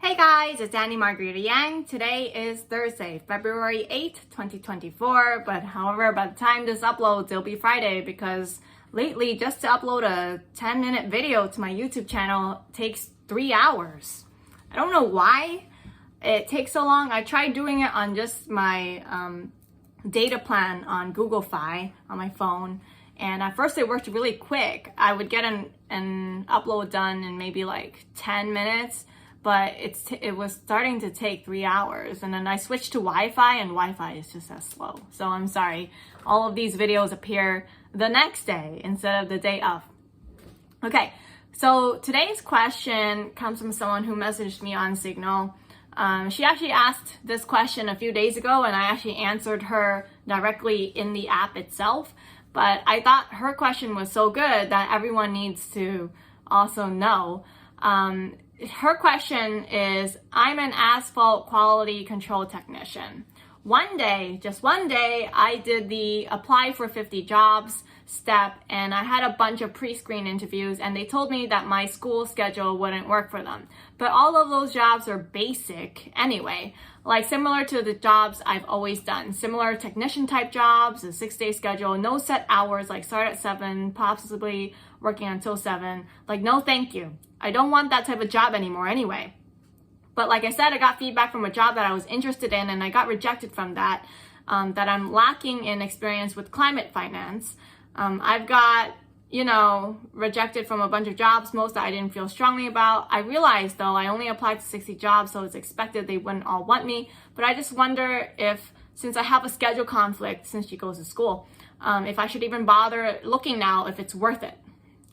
Hey guys, it's Annie Margarita Yang. Today is Thursday, February 8th, 2024, but however, by the time this uploads, it'll be Friday because lately just to upload a 10-minute video to my YouTube channel takes 3 hours. I don't know why it takes so long. I tried doing it on just my data plan on Google Fi on my phone, and at first it worked really quick. I would get an upload done in maybe like 10 minutes, but it was starting to take 3 hours. And then I switched to Wi-Fi, and Wi-Fi is just as slow. So I'm sorry. All of these videos appear the next day instead of the day of. Okay, so today's question comes from someone who messaged me on Signal. She actually asked this question a few days ago, and I actually answered her directly in the app itself. But I thought her question was so good that everyone needs to also know. Her question is, I'm an asphalt quality control technician. Just one day, I did the apply for 50 jobs step, and I had a bunch of pre-screen interviews, and they told me that my school schedule wouldn't work for them. But all of those jobs are basic anyway, like similar to the jobs I've always done. Similar technician type jobs, a 6-day schedule, no set hours, like start at 7, possibly working until 7. Like, no thank you. I don't want that type of job anymore anyway. But like I said, I got feedback from a job that I was interested in, and I got rejected from that, that I'm lacking in experience with climate finance. I've got, rejected from a bunch of jobs, most that I didn't feel strongly about. I realized though, I only applied to 60 jobs, so it's expected they wouldn't all want me. But I just wonder if, since I have a schedule conflict since she goes to school, if I should even bother looking now if it's worth it.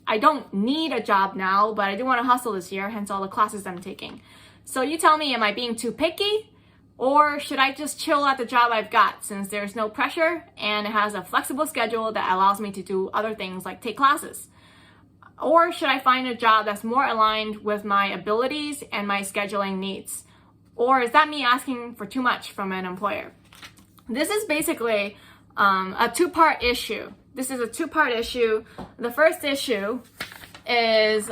I don't need a job now, but I do want to hustle this year, hence all the classes I'm taking. So you tell me, am I being too picky? Or should I just chill at the job I've got since there's no pressure and it has a flexible schedule that allows me to do other things like take classes? Or should I find a job that's more aligned with my abilities and my scheduling needs? Or is that me asking for too much from an employer? This is basically a two-part issue. The first issue is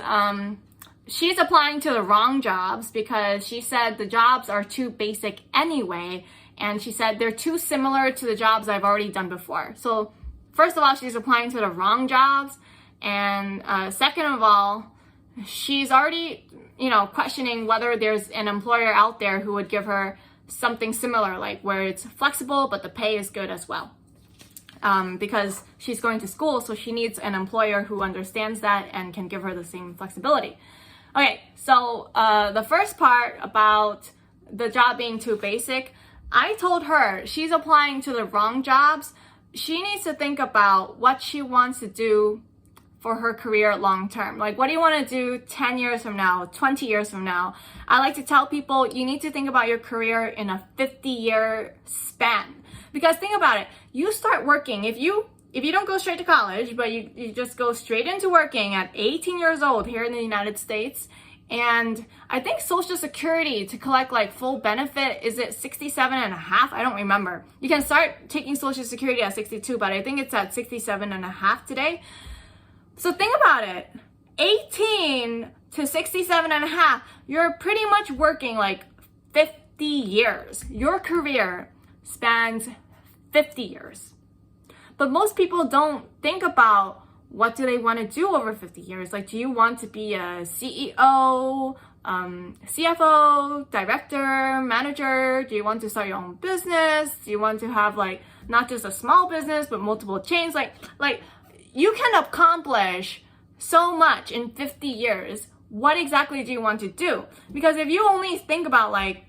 she's applying to the wrong jobs because she said the jobs are too basic anyway, and she said they're too similar to the jobs I've already done before. So first of all, she's applying to the wrong jobs, and second of all, she's already questioning whether there's an employer out there who would give her something similar, like where it's flexible but the pay is good as well. Because she's going to school, so she needs an employer who understands that and can give her the same flexibility. Okay, so the first part about the job being too basic, I told her she's applying to the wrong jobs. She needs to think about what she wants to do for her career long term. Like, what do you want to do 10 years from now, 20 years from now? I like to tell people you need to think about your career in a 50-year span. Because think about it, you start working, if you don't go straight to college, but you just go straight into working at 18 years old here in the United States, and I think Social Security to collect like full benefit, is it 67 and a half? I don't remember. You can start taking Social Security at 62, but I think it's at 67 and a half today. So think about it, 18 to 67 and a half, you're pretty much working like 50 years. Your career spans 50 years. But most people don't think about what do they want to do over 50 years. Like, do you want to be a CEO, CFO, director, manager? Do you want to start your own business? Do you want to have like not just a small business but multiple chains? Like you can accomplish so much in 50 years. What exactly do you want to do? Because if you only think about like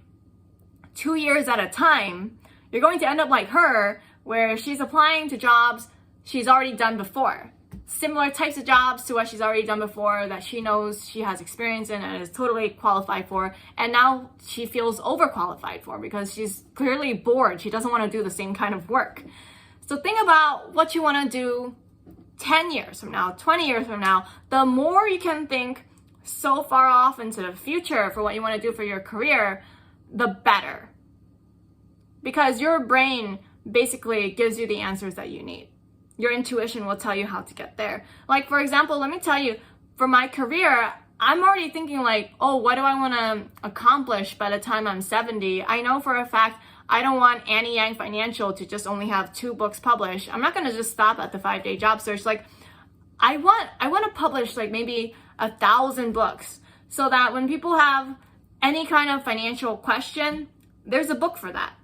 2 years at a time, you're going to end up like her, where she's applying to jobs she's already done before. Similar types of jobs to what she's already done before that she knows she has experience in and is totally qualified for. And now she feels overqualified for because she's clearly bored. She doesn't want to do the same kind of work. So think about what you want to do 10 years from now, 20 years from now. The more you can think so far off into the future for what you want to do for your career, the better. Because your brain basically gives you the answers that you need. Your intuition will tell you how to get there. Like, for example, let me tell you, for my career, I'm already thinking like, oh, what do I want to accomplish by the time I'm 70? I know for a fact I don't want Annie Yang Financial to just only have 2 books published. I'm not going to just stop at the 5-day job search. Like, I want to publish like maybe 1,000 books so that when people have any kind of financial question, there's a book for that.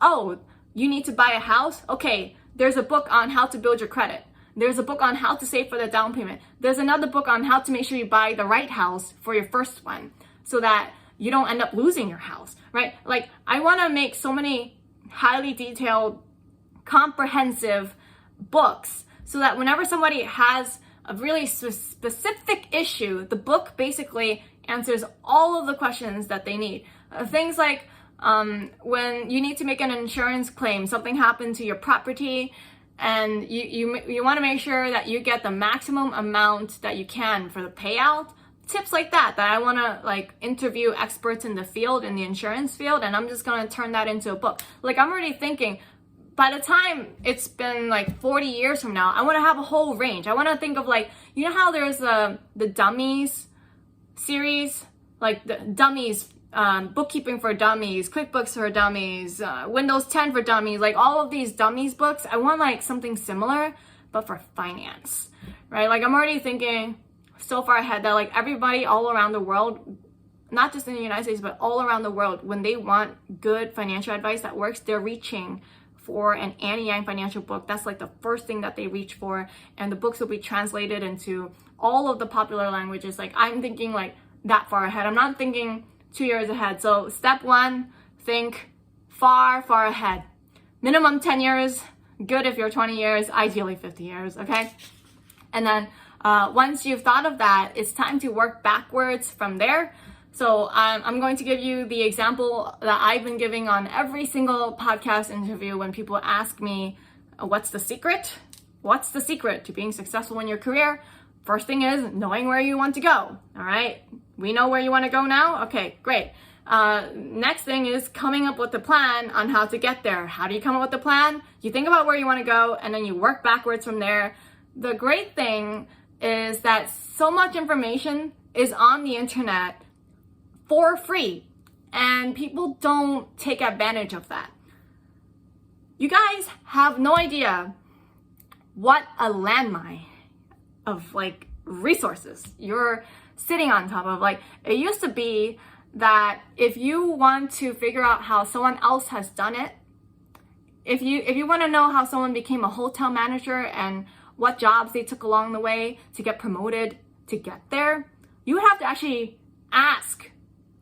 Oh, you need to buy a house? Okay, there's a book on how to build your credit. There's a book on how to save for the down payment. There's another book on how to make sure you buy the right house for your first one so that you don't end up losing your house, right? Like, I want to make so many highly detailed, comprehensive books so that whenever somebody has a really specific issue, the book basically answers all of the questions that they need. Things like when you need to make an insurance claim, something happened to your property, and you want to make sure that you get the maximum amount that you can for the payout. Tips like that I want to like interview experts in the field, in the insurance field, and I'm just going to turn that into a book. Like, I'm already thinking by the time it's been like 40 years from now, I want to have a whole range. I want to think of like, you know how there's the Dummies series, like the Dummies, Bookkeeping for Dummies, QuickBooks for Dummies, Windows 10 for Dummies, like all of these Dummies books. I want like something similar, but for finance, right? Like, I'm already thinking so far ahead that like everybody all around the world, not just in the United States, but all around the world, when they want good financial advice that works, they're reaching for an Annie Yang Financial book. That's like the first thing that they reach for, and the books will be translated into all of the popular languages. Like, I'm thinking like that far ahead. I'm not thinking 2 years ahead. So step 1, think far ahead. Minimum 10 years, good if you're 20 years, ideally 50 years, okay? And then once you've thought of that, it's time to work backwards from there. So I'm going to give you the example that I've been giving on every single podcast interview when people ask me, what's the secret? What's the secret to being successful in your career? First thing is knowing where you want to go, all right? We know where you want to go now? Okay, great. Next thing is coming up with a plan on how to get there. How do you come up with a plan? You think about where you want to go, and then you work backwards from there. The great thing is that so much information is on the internet for free, and people don't take advantage of that. You guys have no idea what a landmine of like resources you're sitting on top of. Like, it used to be that if you want to figure out how someone else has done it, if you want to know how someone became a hotel manager and what jobs they took along the way to get promoted to get there, you would have to actually ask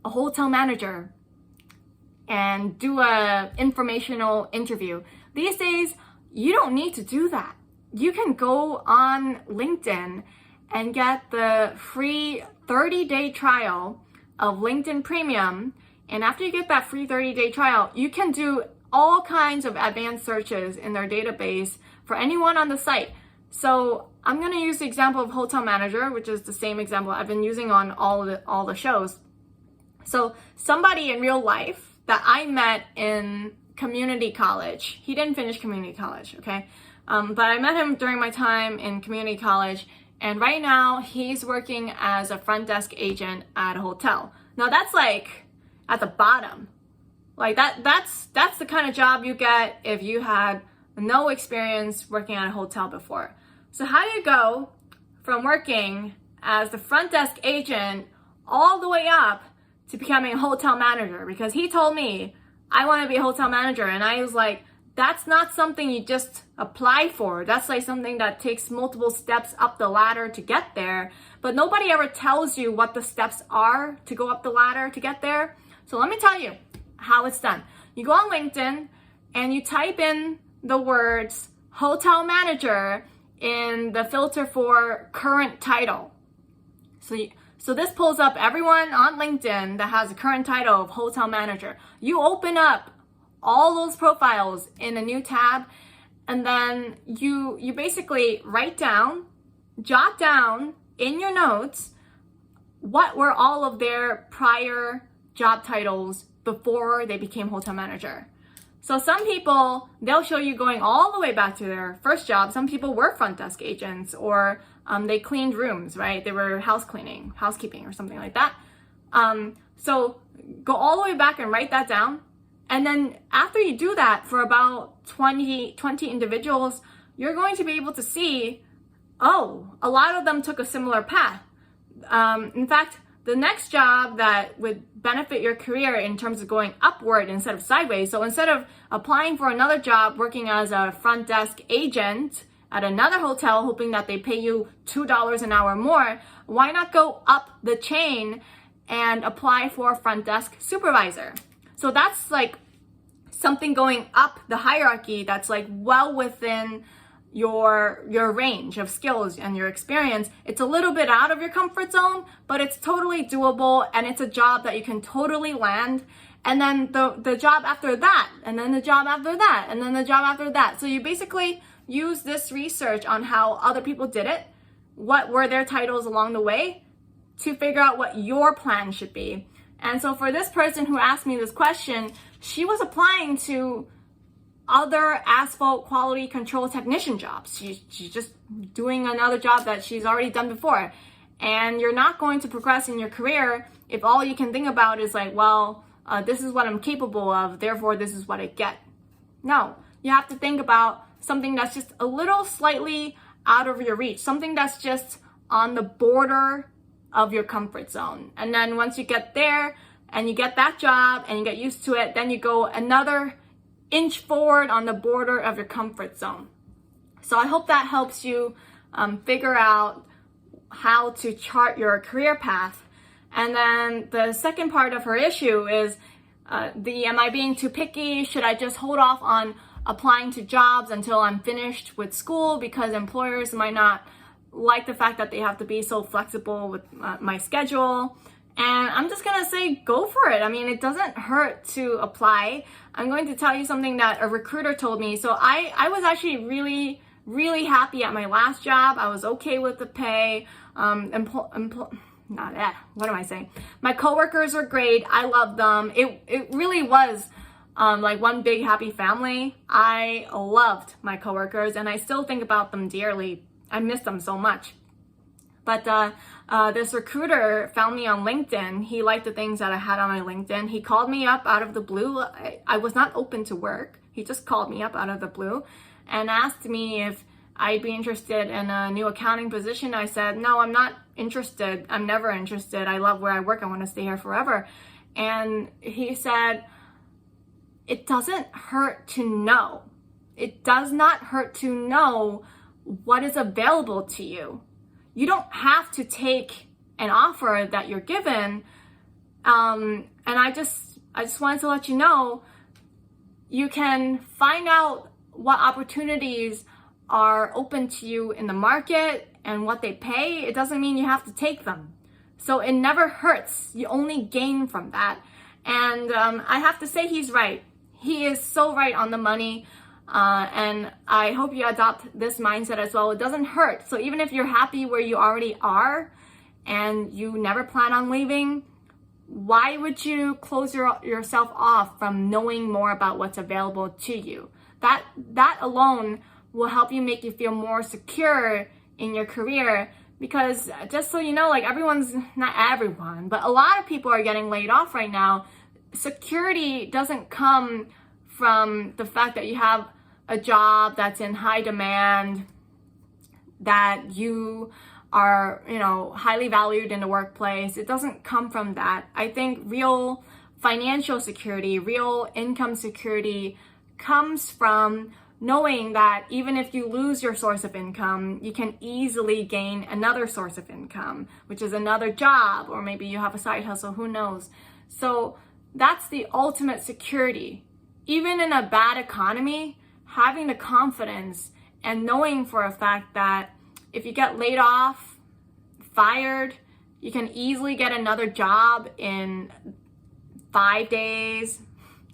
a hotel manager and do a informational interview. These days, you don't need to do that. You can go on LinkedIn and get the free 30-day trial of LinkedIn Premium. And after you get that free 30-day trial, you can do all kinds of advanced searches in their database for anyone on the site. So I'm going to use the example of Hotel Manager, which is the same example I've been using on all the shows. So somebody in real life that I met in community college, he didn't finish community college, okay? But I met him during my time in community college, and right now he's working as a front desk agent at a hotel. Now that's like at the bottom. Like that's the kind of job you get if you had no experience working at a hotel before. So how do you go from working as the front desk agent all the way up to becoming a hotel manager? Because he told me, I want to be a hotel manager, and I was like, that's not something you just apply for. That's like something that takes multiple steps up the ladder to get there. But nobody ever tells you what the steps are to go up the ladder to get there. So let me tell you how it's done. You go on LinkedIn and you type in the words hotel manager in the filter for current title. So this pulls up everyone on LinkedIn that has a current title of hotel manager. You open up all those profiles in a new tab, and then you basically jot down in your notes what were all of their prior job titles before they became hotel manager. So some people, they'll show you going all the way back to their first job. Some people were front desk agents, or they cleaned rooms, right? They were housekeeping or something like that. So go all the way back and write that down. And then after you do that for about 20 individuals, you're going to be able to see, oh, a lot of them took a similar path. In fact, the next job that would benefit your career in terms of going upward instead of sideways. So instead of applying for another job working as a front desk agent at another hotel, hoping that they pay you $2 an hour more, why not go up the chain and apply for a front desk supervisor? So that's like something going up the hierarchy that's like well within your range of skills and your experience. It's a little bit out of your comfort zone, but it's totally doable, and it's a job that you can totally land. And then the job after that, and then the job after that, and then the job after that. So you basically use this research on how other people did it, what were their titles along the way, to figure out what your plan should be. And so for this person who asked me this question, she was applying to other asphalt quality control technician jobs. She's just doing another job that she's already done before. And you're not going to progress in your career if all you can think about is like, well, this is what I'm capable of, therefore this is what I get. No, you have to think about something that's just a little slightly out of your reach, something that's just on the border of your comfort zone. And then once you get there and you get that job and you get used to it, then you go another inch forward on the border of your comfort zone. So I hope that helps you figure out how to chart your career path. And then the second part of her issue is am I being too picky? Should I just hold off on applying to jobs until I'm finished with school, because employers might not like the fact that they have to be so flexible with my schedule? And I'm just gonna say, go for it. I mean, it doesn't hurt to apply. I'm going to tell you something that a recruiter told me. So I was actually really, really happy at my last job. I was okay with the pay. What am I saying? My coworkers were great. I loved them. It really was like one big happy family. I loved my coworkers, and I still think about them dearly. I miss them so much. But this recruiter found me on LinkedIn. He liked the things that I had on my LinkedIn. He called me up out of the blue. I was not open to work. He just called me up out of the blue and asked me if I'd be interested in a new accounting position. I said, no, I'm not interested. I'm never interested. I love where I work. I want to stay here forever. And he said, it doesn't hurt to know. It does not hurt to know what is available to you. You don't have to take an offer that you're given. And I just wanted to let you know, you can find out what opportunities are open to you in the market and what they pay. It doesn't mean you have to take them. So it never hurts. You only gain from that. And I have to say, he's right. He is so right on the money. And I hope you adopt this mindset as well. It doesn't hurt. So even if you're happy where you already are and you never plan on leaving, why would you close yourself off from knowing more about what's available to you? That alone will help you, make you feel more secure in your career. Because just so you know, like not everyone, but a lot of people are getting laid off right now. Security doesn't come from the fact that you have a job that's in high demand, that you are, highly valued in the workplace. It doesn't come from that. I think real financial security, real income security comes from knowing that even if you lose your source of income, you can easily gain another source of income, which is another job, or maybe you have a side hustle, who knows. So that's the ultimate security. Even in a bad economy, having the confidence and knowing for a fact that if you get laid off, fired, you can easily get another job in 5 days.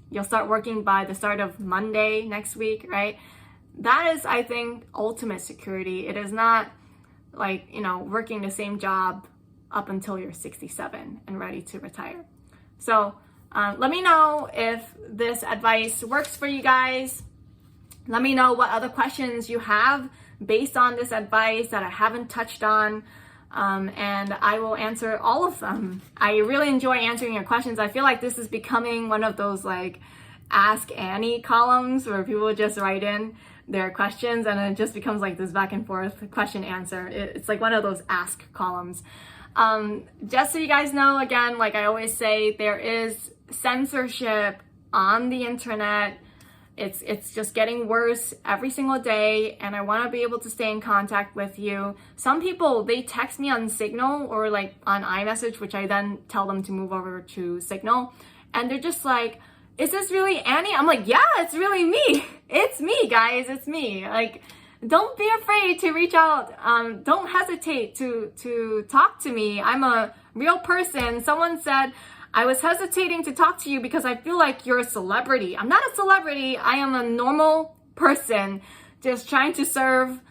You'll start working by the start of Monday next week, right? That is, I think, ultimate security. It is not like, working the same job up until you're 67 and ready to retire. So Let me know if this advice works for you guys. Let me know what other questions you have based on this advice that I haven't touched on. And I will answer all of them. I really enjoy answering your questions. I feel like this is becoming one of those like Ask Annie columns where people just write in their questions and it just becomes like this back and forth question answer. It's like one of those ask columns. Just so you guys know, again, like I always say, there is censorship on the internet. It's just getting worse every single day, and I want to be able to stay in contact with you. Some people, they text me on Signal or like on iMessage, which I then tell them to move over to Signal, and they're just like, is this really Annie? I'm like, yeah, it's really me. It's me, guys. It's me. Like, don't be afraid to reach out. Don't hesitate to talk to me. I'm a real person. Someone said, I was hesitating to talk to you because I feel like you're a celebrity. I'm not a celebrity. I am a normal person just trying to serve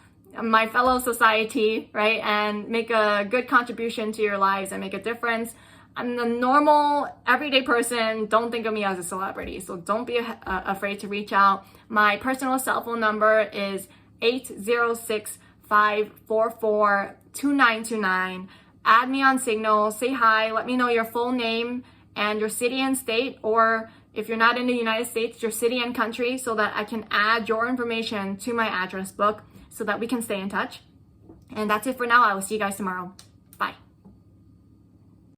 my fellow society, right? And make a good contribution to your lives and make a difference. I'm a normal, everyday person. Don't think of me as a celebrity. So don't be afraid to reach out. My personal cell phone number is 806-544-2929. Add me on Signal, say hi, let me know your full name and your city and state, or if you're not in the United States, your city and country, so that I can add your information to my address book so that we can stay in touch. And that's it for now. I will see you guys tomorrow.